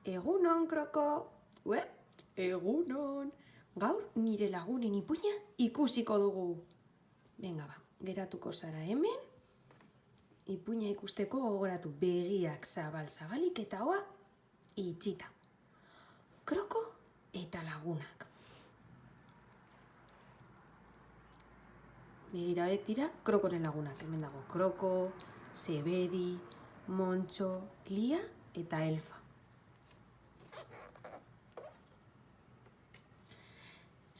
Egunon, Kroko. Egunon. Gaur nire lagunen ipuina ikusiko dugu. Venga ba, geratuko zara hemen. Ipuina ikusteko gogoratu begiak zabal-zabalik eta hoa itxita. Kroko eta lagunak. Begira hauek dira Krokoren lagunak. Hemen dago Kroko, Zebedi, Montxo, Lia eta Elfa.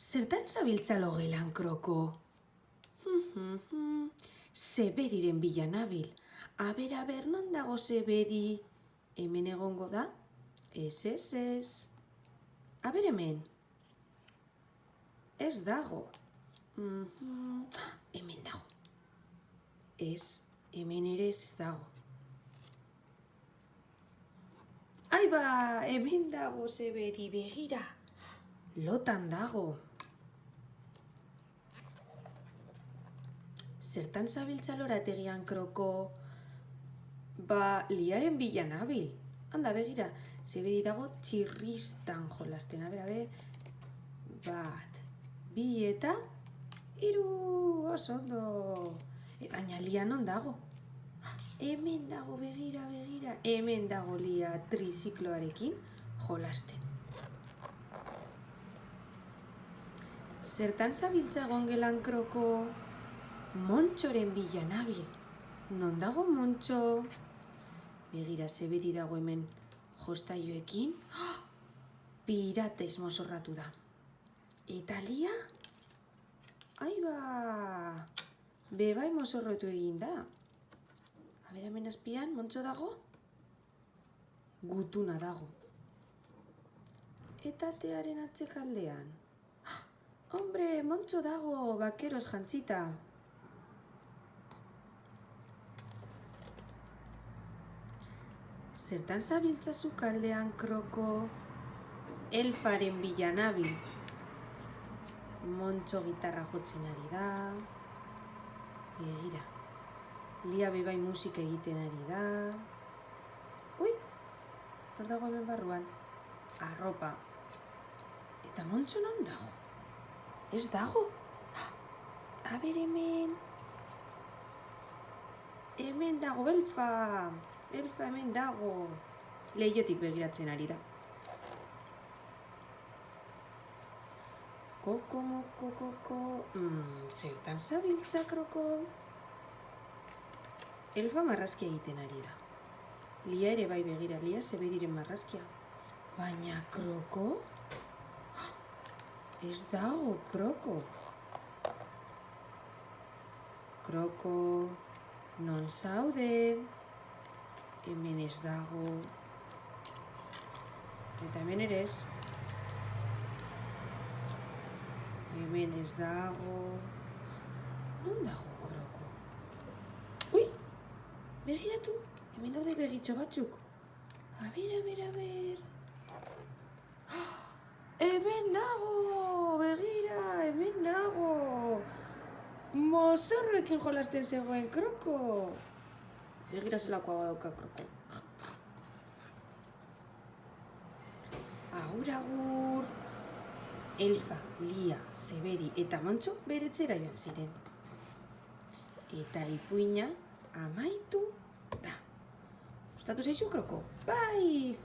Zertan zabiltza logelan, Kroko? Zebediren bila nabil. Aber, non dago Zebedi? Hemen egongo da? Ez. Aber hemen. Ez dago. Hemen dago. Ez, hemen ere ez dago. Aiba, hemen dago Zebedi, begira. Lotan dago. Zertan zabiltza lorategian, Kroko? Ba, Liaren bila nabil. Handa, begira, Zebedi dago txirristan jolasten. Aber, 1, 2 eta 3, oso ondo. Baina Lia non dago? Hemen dago, begira. Hemen dago Lia trizikloarekin jolasten. Zertan zabiltza gongelan, Kroko? Montxoren bila nabil. Non dago Montxo? Begira, Zebedi dago hemen jostailuekin. Piratez mozorratu da. Eta Lia? Aiba! Bebai mozorrotu egin da. Aber, hemen azpian, Montxo dago? Gutuna dago. Eta tearen atzekaldean. Hombre, Montxo dago, bakeroz jantzita. Zertan zabiltza sukaldean, Kroko? Elfaren bila nabil. Montxo gitarra jotzen ari da. Begira. Lia bebai musika egiten ari da. Ui! Hor dago hemen barruan. Arropa. Eta Montxo non dago? Ez dago? Aber hemen. Hemen dago Elfa. Elfa hemen dago. Leihotik begiratzen ari da. Koko. Zertan zabiltza, Kroko? Elfa marrazkia egiten ari da. Lia ere bai, begira, Lia Zebediren marrazkia. Baina Kroko? Ez dago, Kroko. Kroko, non zaude? Hemen ez dago. Eta hemen ere ez. Hemen ez dago. Non dago, Kroko? Ui! Begiratu! Hemen daude begitxo batzuk. Aber. Hemen dago! Begira, hemen dago! Mozorroekin jolasten zegoen, Kroko! Begira zelakoa badauka, Kroko. Agur. Elfa, Lia, Zebedi eta Montxo beretzera joan ziren. Eta ipuina amaitu da. Gustatu zaizu, Kroko? Bai!